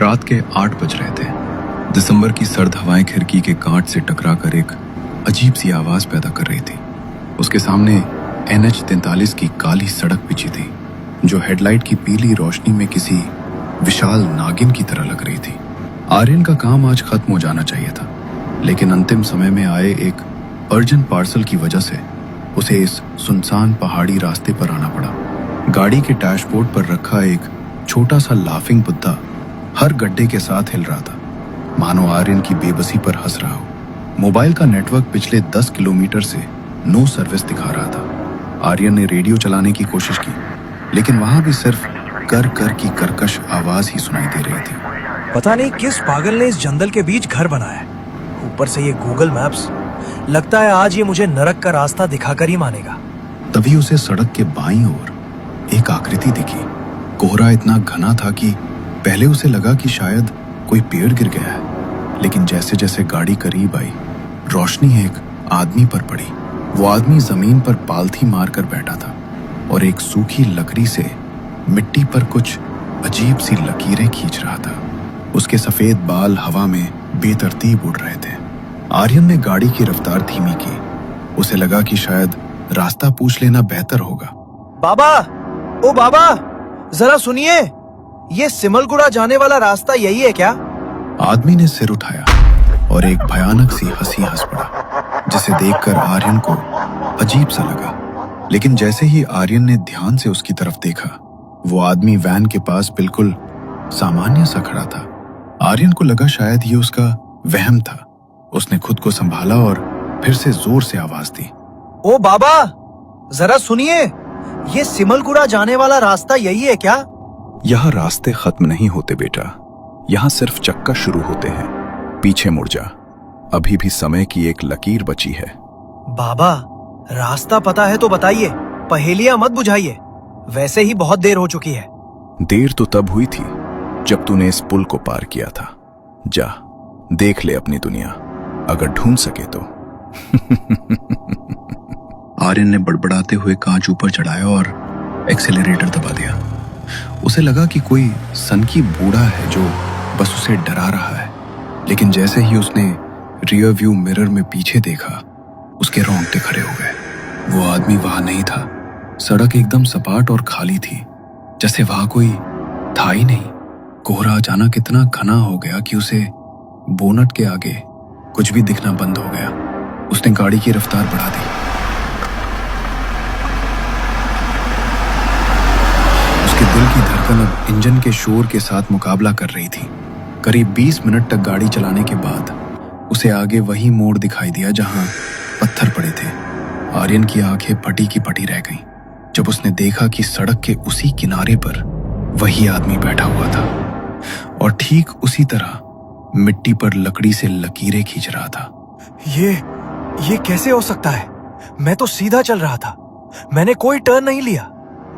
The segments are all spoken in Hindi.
रात के 8 बज रहे थे। दिसंबर की सर्द हवाएं खिड़की के कांच से टकराकर एक अजीब सी आवाज पैदा कर रही थी। उसके सामने NH43 की काली सड़क बिछी थी, जो हेडलाइट की पीली रोशनी में किसी विशाल नागिन की तरह लग रही थी। आर्यन का काम आज खत्म हो जाना चाहिए था, लेकिन अंतिम समय में आए एक अर्जेंट पार्सल की वजह से उसे इस सुनसान पहाड़ी रास्ते पर आना पड़ा। गाड़ी के डैशबोर्ड पर रखा एक छोटा सा लाफिंग बुद्धा हर गड्ढे के साथ हिल रहा था, मानो आर्यन की बेबसी पर हंस रहा हो। मोबाइल का नेटवर्क पिछले 10 किलोमीटर से नो सर्विस दिखा रहा था। आर्यन ने रेडियो चलाने की कोशिश की, लेकिन वहां भी सिर्फ कर कर की कर्कश आवाज ही सुनाई दे रही थी। पता नहीं किस पागल ने इस जंगल के बीच घर बनाया है। ऊपर से ये गूगल मैप्स, लगता है आज ये मुझे नरक का रास्ता दिखाकर ही मानेगा। तभी उसे सड़क के बाईं ओर एक आकृति दिखी। कोहरा इतना घना था कि पहले उसे लगा कि शायद कोई पेड़ गिर गया है, लेकिन जैसे जैसे गाड़ी करीब आई, रोशनी एक आदमी पर पड़ी। वो आदमी जमीन पर पालथी मारकर बैठा था और एक सूखी लकड़ी से मिट्टी पर कुछ अजीब सी लकीरें खींच रहा था। उसके सफेद बाल हवा में बेतरतीब उड़ रहे थे। आर्यन ने गाड़ी की रफ्तार धीमी की। उसे लगा कि शायद रास्ता पूछ लेना बेहतर होगा। बाबा, ओ बाबा, जरा सुनिए, ये सिमलगुड़ा जाने वाला रास्ता यही है क्या? आदमी ने सिर उठाया और एक भयानक सी हंसी हंस पड़ा, जिसे देखकर आर्यन को अजीब सा लगा। लेकिन जैसे ही आर्यन ने ध्यान से उसकी तरफ देखा, वो आदमी वैन के पास बिल्कुल सामान्य सा खड़ा था। आर्यन को लगा शायद ये उसका वहम था। उसने खुद को संभाला और फिर से जोर से आवाज दी, ओ बाबा, जरा सुनिए, ये सिमलगुड़ा जाने वाला रास्ता यही है क्या? यहाँ रास्ते खत्म नहीं होते बेटा, यहाँ सिर्फ चक्का शुरू होते हैं। पीछे मुड़ जा, अभी भी समय की एक लकीर बची है। बाबा, रास्ता पता है तो बताइए, पहेलियां मत बुझाइए। वैसे ही बहुत देर हो चुकी है। देर तो तब हुई थी जब तूने इस पुल को पार किया था। जा, देख ले अपनी दुनिया, अगर ढूंढ सके तो। आर्यन ने बड़बड़ाते हुए कांच ऊपर चढ़ाया और एक्सेलरेटर दबा दिया। उसे लगा कि कोई सनकी बूढ़ा है जो बस उसे डरा रहा है, लेकिन जैसे ही उसने रियर व्यू मिरर में पीछे देखा, उसके रोंगटे खड़े हो गए। वो आदमी वहां नहीं था। सड़क एकदम सपाट और खाली थी, जैसे वहां कोई था ही नहीं। कोहरा अचानक इतना घना हो गया कि उसे बोनट के आगे कुछ भी दिखना बंद हो गया। उसने गाड़ी की रफ्तार बढ़ा दी। उसके दिल की धड़कन अब इंजन के शोर के साथ मुकाबला कर रही थी। करीब 20 मिनट तक गाड़ी चलाने के बाद उसे आगे वही मोड़ दिखाई दिया जहां पत्थर पड़े थे। आर्यन की आंखें फटी की फटी रह गईं जब उसने देखा कि सड़क के उसी किनारे पर वही आदमी बैठा हुआ था और ठीक उसी तरह मिट्टी पर लकड़ी से लकीरें खींच रहा था। ये कैसे हो सकता है? मैं तो सीधा चल रहा था, मैंने कोई टर्न नहीं लिया।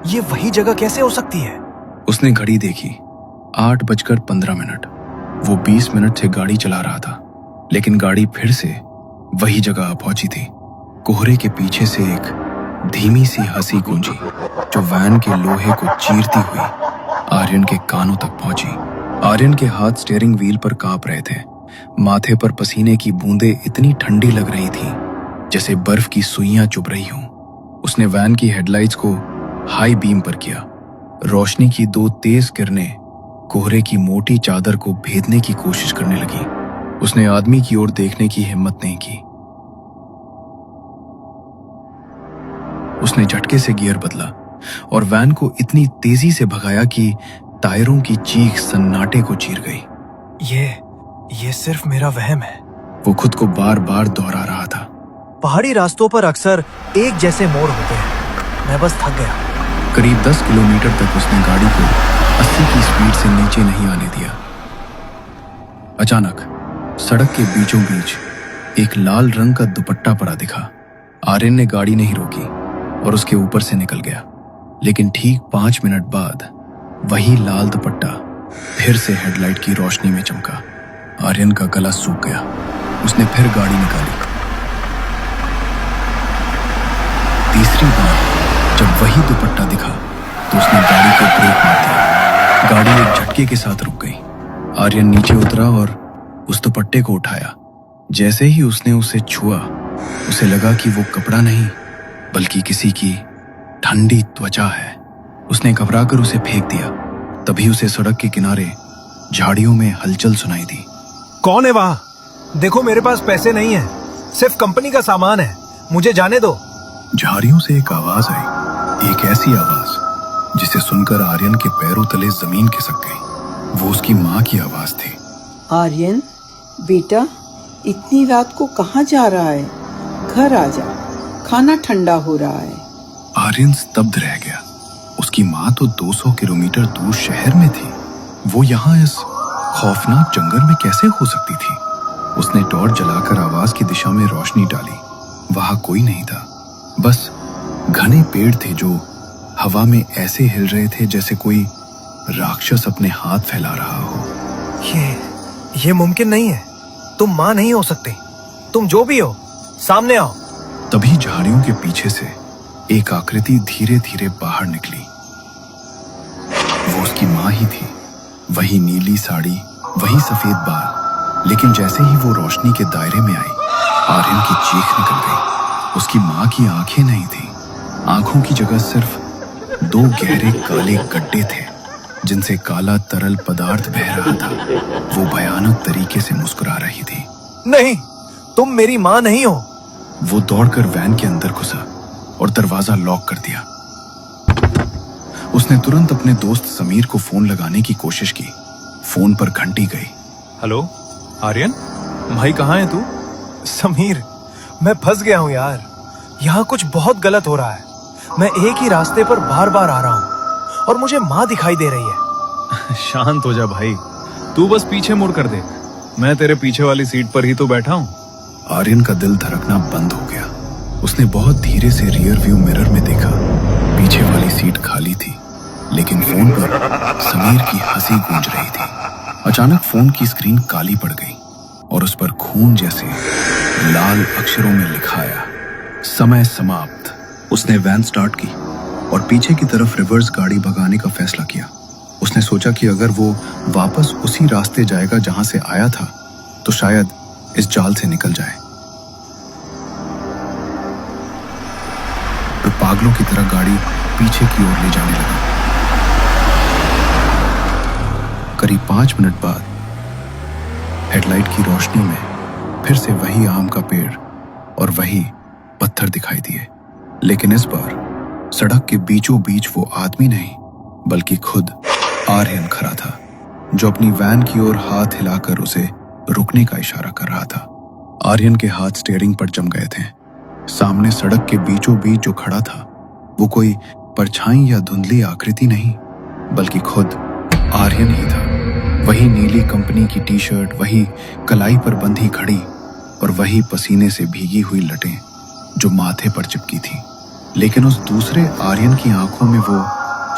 ये वही जगह कैसे हो सकती है? उसने घड़ी देखी, 8:15। वो 20 मिनट से गाड़ी चला रहा था, लेकिन गाड़ी फिर से वही जगह पहुंची थी। कोहरे के पीछे से एक धीमी सी हंसी गूंजी, जो वैन के लोहे को चीरती हुई आर्यन के कानों तक पहुंची। आर्यन के हाथ स्टीयरिंग व्हील पर कांप रहे थे। माथे पर पसीने की बूंदें इतनी ठंडी लग रही थी जैसे बर्फ की सुइयां चुभ रही हों। उसने वैन की हेडलाइट्स को हाई बीम पर किया। रोशनी की 2 तेज किरणें कोहरे की मोटी चादर को भेदने की कोशिश करने लगी। उसने आदमी की ओर देखने की हिम्मत नहीं की। उसने झटके से गियर बदला और वैन को इतनी तेजी से भगाया कि टायरों की चीख सन्नाटे को चीर गई। ये सिर्फ मेरा वहम है। वो खुद को बार बार दोहरा रहा था। पहाड़ी रास्तों पर अक्सर एक जैसे मोड़ होते हैं। मैं बस थक गया। करीब 10 किलोमीटर तक उसने गाड़ी को 80 की स्पीड से नीचे नहीं आने दिया। अचानक सड़क के बीचों बीच एक लाल रंग का दुपट्टा पड़ा दिखा। आर्यन ने गाड़ी नहीं रोकी और उसके ऊपर से निकल गया, लेकिन ठीक 5 मिनट बाद वही लाल दुपट्टा फिर से हेडलाइट की रोशनी में चमका। आर्यन का गला सूख गया। उसने फिर गाड़ी निकाली। तीसरी बार जब वही दुपट्टा दिखा तो उसने गाड़ी को ब्रेक मार दिया। गाड़ी एक झटके के साथ रुक गई। आर्यन नीचे उतरा और उस दुपट्टे को उठाया। जैसे ही उसने उसे छुआ, उसे लगा कि वो कपड़ा नहीं बल्कि किसी की ठंडी त्वचा है। उसने घबराकर उसे फेंक दिया। तभी उसे सड़क के किनारे झाड़ियों में हलचल सुनाई दी। कौन है वहां? देखो, मेरे पास पैसे नहीं है, सिर्फ कंपनी का सामान है, मुझे जाने दो। झाड़ियों से एक आवाज आई, एक ऐसी आवाज जिसे सुनकर आर्यन के पैरों तले जमीन खिसक गई। वो उसकी माँ की आवाज थी। आर्यन बेटा, इतनी रात को कहाँ जा रहा है? घर आ जा, खाना ठंडा हो रहा है। आर्यन स्तब्ध रह गया। उसकी माँ तो 200 किलोमीटर दूर शहर में थी। वो यहाँ इस खौफनाक जंगल में कैसे हो सकती थी? उसने टॉर्च जलाकर आवाज की दिशा में रोशनी डाली। वहां कोई नहीं था, बस घने पेड़ थे जो हवा में ऐसे हिल रहे थे जैसे कोई राक्षस अपने हाथ फैला रहा हो। ये मुमकिन नहीं है। तुम माँ नहीं हो सकती। तुम जो भी हो, सामने आओ। तभी झाड़ियों के पीछे से एक आकृति धीरे धीरे बाहर निकली। वो उसकी माँ ही थी। वही नीली साड़ी, वही सफेद बाल। लेकिन जैसे ही वो रोशनी के दायरे में आई, आर्यन की चीख निकल गई। उसकी माँ की आंखें नहीं थी। आंखों की जगह सिर्फ 2 गहरे काले गड्ढे थे जिनसे काला तरल पदार्थ बह रहा था। वो भयानक तरीके से मुस्कुरा रही थी। नहीं, तुम मेरी माँ नहीं हो। वो दौड़कर वैन के अंदर घुसा और दरवाजा लॉक कर दिया। उसने तुरंत अपने दोस्त समीर को फोन लगाने की कोशिश की। फोन पर घंटी गई। हेलो आर्यन, भाई कहाँ है तू? समीर, मैं फंस गया हूँ यार। यहाँ कुछ बहुत गलत हो रहा है। मैं एक ही रास्ते पर बार बार आ रहा हूँ और मुझे माँ दिखाई दे रही है। शांत हो जा भाई, तू बस पीछे मुड़ कर देख, मैं तेरे पीछे वाली सीट पर ही तो बैठा हूँ। आर्यन का दिल धड़कना बंद हो गया। उसने बहुत धीरे से रियर व्यू मिरर में देखा। पीछे वाली सीट खाली थी, लेकिन फोन पर समीर की हंसी गूंज रही थी। अचानक फोन की स्क्रीन काली पड़ गई और उस पर खून जैसे लाल अक्षरों में लिखा आया, समय समाप्त। उसने वैन स्टार्ट की और पीछे की तरफ रिवर्स गाड़ी भगाने का फैसला किया। उसने सोचा कि अगर वो वापस उसी रास्ते जाएगा जहां से आया था, तो शायद इस जाल से निकल जाए। तो पागलों की तरह गाड़ी पीछे की ओर ले जाने लगा। करीब 5 मिनट बाद हेडलाइट की रोशनी में फिर से वही आम का पेड़ और वही पत्थर दिखाई दिए। लेकिन इस बार सड़क के बीचों बीच वो आदमी नहीं बल्कि खुद आर्यन खड़ा था, जो अपनी वैन की ओर हाथ हिलाकर उसे रुकने का इशारा कर रहा था। आर्यन के हाथ स्टीयरिंग पर जम गए थे। सामने सड़क के बीचों बीच जो खड़ा था वो कोई परछाई या धुंधली आकृति नहीं बल्कि खुद आर्यन ही था। वही नीली कंपनी की टी-शर्ट, वही कलाई पर बंधी घड़ी और वही पसीने से भीगी हुई लटें जो माथे पर चिपकी थी। लेकिन उस दूसरे आर्यन की आंखों में वो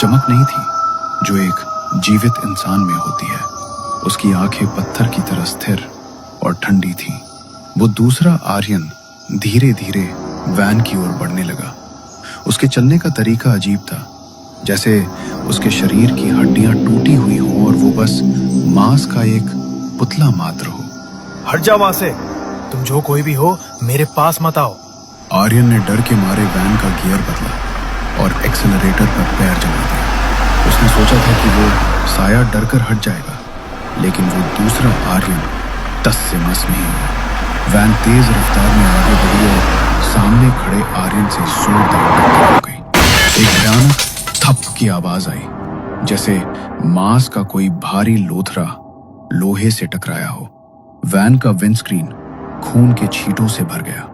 चमक नहीं थी जो एक जीवित इंसान में होती है। उसकी आंखें पत्थर की तरह स्थिर और ठंडी थीं। वो दूसरा आर्यन धीरे धीरे वैन की ओर बढ़ने लगा। उसके चलने का तरीका अजीब था, जैसे उसके शरीर की हड्डियां टूटी हुई हों और वो बस मांस का एक पुतला मात्र हो। हट जाओ वहां से। तुम जो कोई भी हो, मेरे पास मत आओ। आर्यन ने डर के मारे वैन का गियर बदला और एक्सेलरेटर पर पैर जमा दिया। उसने सोचा था कि वो साया डरकर हट जाएगा, लेकिन वो दूसरा आर्यन टस से मस नहीं हुआ। वैन तेज रफ्तार में आगे बढ़ी और सामने खड़े आर्यन से जोरदार टक्कर हो गई। एक भयानक थप की आवाज आई, जैसे मांस का कोई भारी लोथरा लोहे से टकराया हो। वैन का विंडस्क्रीन खून के छींटों से भर गया।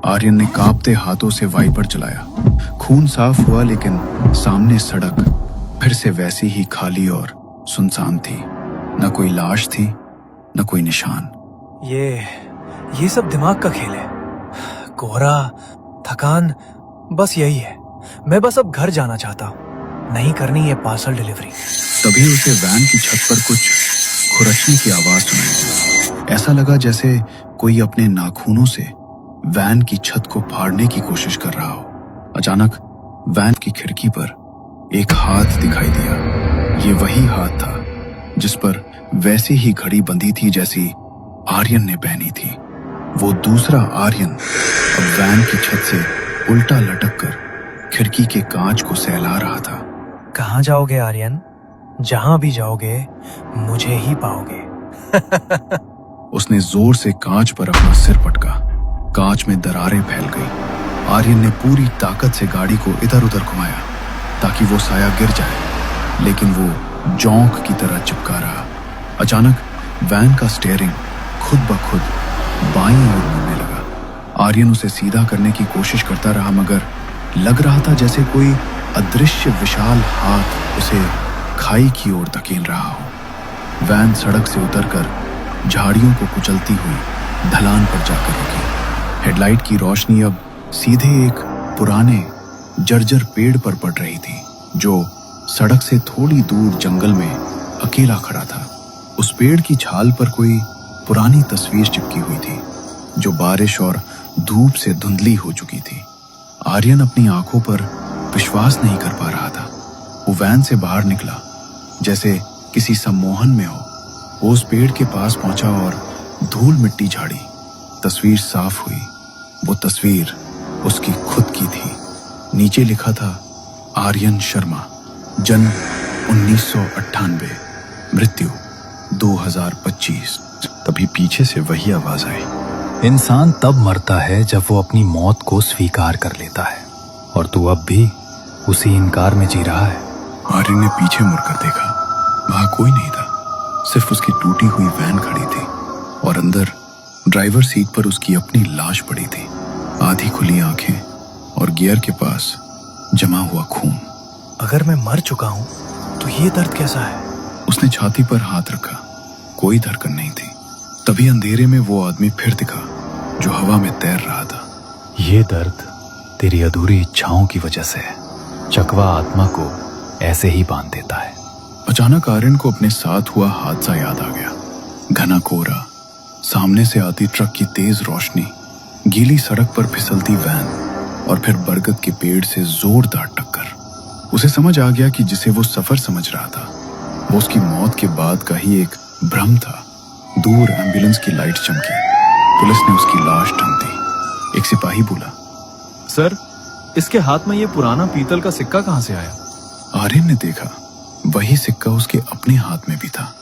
आर्यन ने कांपते हाथों से वाइपर चलाया। खून साफ हुआ, लेकिन सामने सड़क फिर से वैसी ही खाली और सुनसान थी। न कोई लाश थी, न कोई निशान। ये सब दिमाग का खेल है। कोहरा, थकान, बस यही है। मैं बस अब घर जाना चाहता हूँ, नहीं करनी ये पार्सल डिलीवरी। तभी उसे वैन की छत पर कुछ खुरचने की आवाज सुनाई। ऐसा लगा जैसे कोई अपने नाखूनों से वैन की छत को फाड़ने की कोशिश कर रहा हो। अचानक वैन की खिड़की पर एक हाथ दिखाई दिया। ये वही हाथ था जिस पर वैसी ही घड़ी बंधी थी जैसी आर्यन ने पहनी थी। वो दूसरा आर्यन अब वैन की छत से उल्टा लटक कर खिड़की के कांच को सहला रहा था। कहाँ जाओगे आर्यन? जहां भी जाओगे मुझे ही पाओगे। उसने जोर से कांच पर अपना सिर पटका। कांच में दरारें फैल गई। आर्यन ने पूरी ताकत से गाड़ी को इधर उधर घुमाया ताकि वो साया गिर जाए, लेकिन वो जोंक की तरह चिपका रहा। अचानक वैन का स्टीयरिंग खुद ब खुद बाईं ओर मुड़ने लगा। आर्यन उसे सीधा करने की कोशिश करता रहा, मगर लग रहा था जैसे कोई अदृश्य विशाल हाथ उसे खाई की ओर धकेल रहा हो। वैन सड़क से उतरकर झाड़ियों को कुचलती हुई ढलान पर जाकर रुकी। हेडलाइट की रोशनी अब सीधे एक पुराने जर्जर पेड़ पर पड़ रही थी जो सड़क से थोड़ी दूर जंगल में अकेला खड़ा था। उस पेड़ की छाल पर कोई पुरानी तस्वीर चिपकी हुई थी जो बारिश और धूप से धुंधली हो चुकी थी। आर्यन अपनी आंखों पर विश्वास नहीं कर पा रहा था। वो वैन से बाहर निकला जैसे किसी सम्मोहन में हो। वो उस पेड़ के पास पहुंचा और धूल मिट्टी झाड़ी। तस्वीर साफ हुई। वो तस्वीर उसकी खुद की थी। नीचे लिखा था आर्यन शर्मा, जन्म 1998, मृत्यु 2025। तभी पीछे से वही आवाज आई। इंसान तब मरता है जब वो अपनी मौत को स्वीकार कर लेता है, और तू अब भी उसी इनकार में जी रहा है। आर्यन ने पीछे मुड़कर देखा। वहां कोई नहीं था, सिर्फ उसकी टूटी हुई वैन खड़ी थी और अंदर ड्राइवर सीट पर उसकी अपनी लाश पड़ी थी, आधी खुली आंखें और गियर के पास जमा हुआ खून। अगर मैं मर चुका हूं तो ये दर्द कैसा है? उसने छाती पर हाथ रखा। कोई धड़कन नहीं थी। तभी अंधेरे में वो आदमी फिर दिखा जो हवा में तैर रहा था। ये दर्द तेरी अधूरी इच्छाओं की वजह से है। चकवा आत्मा को ऐसे ही बांध देता है। अचानक आर्यन को अपने साथ हुआ हादसा याद आ गया। घना कोहरा, सामने से आती ट्रक की तेज रोशनी, गीली सड़क पर फिसलती वैन और फिर बरगद के पेड़ से जोरदार टक्कर। उसे समझ आ गया कि जिसे वो सफर समझ रहा था वो उसकी मौत के बाद का ही एक भ्रम था। दूर एम्बुलेंस की लाइट चमकी। पुलिस ने उसकी लाश ढूंढ दी। एक सिपाही बोला, सर, इसके हाथ में ये पुराना पीतल का सिक्का कहाँ से आया? आर्यन ने देखा, वही सिक्का उसके अपने हाथ में भी था।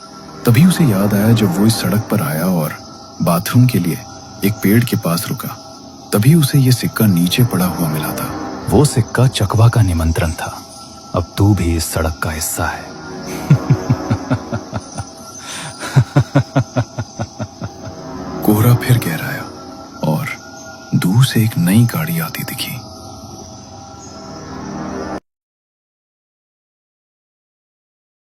तभी उसे याद आया जब वो इस सड़क पर आया और बाथरूम के लिए एक पेड़ के पास रुका, तभी उसे ये सिक्का नीचे पड़ा हुआ मिला था। वो सिक्का चकवा का निमंत्रण था। अब तू भी इस सड़क का हिस्सा है। कोहरा फिर गहराया और दूर से एक नई गाड़ी आती दिखी।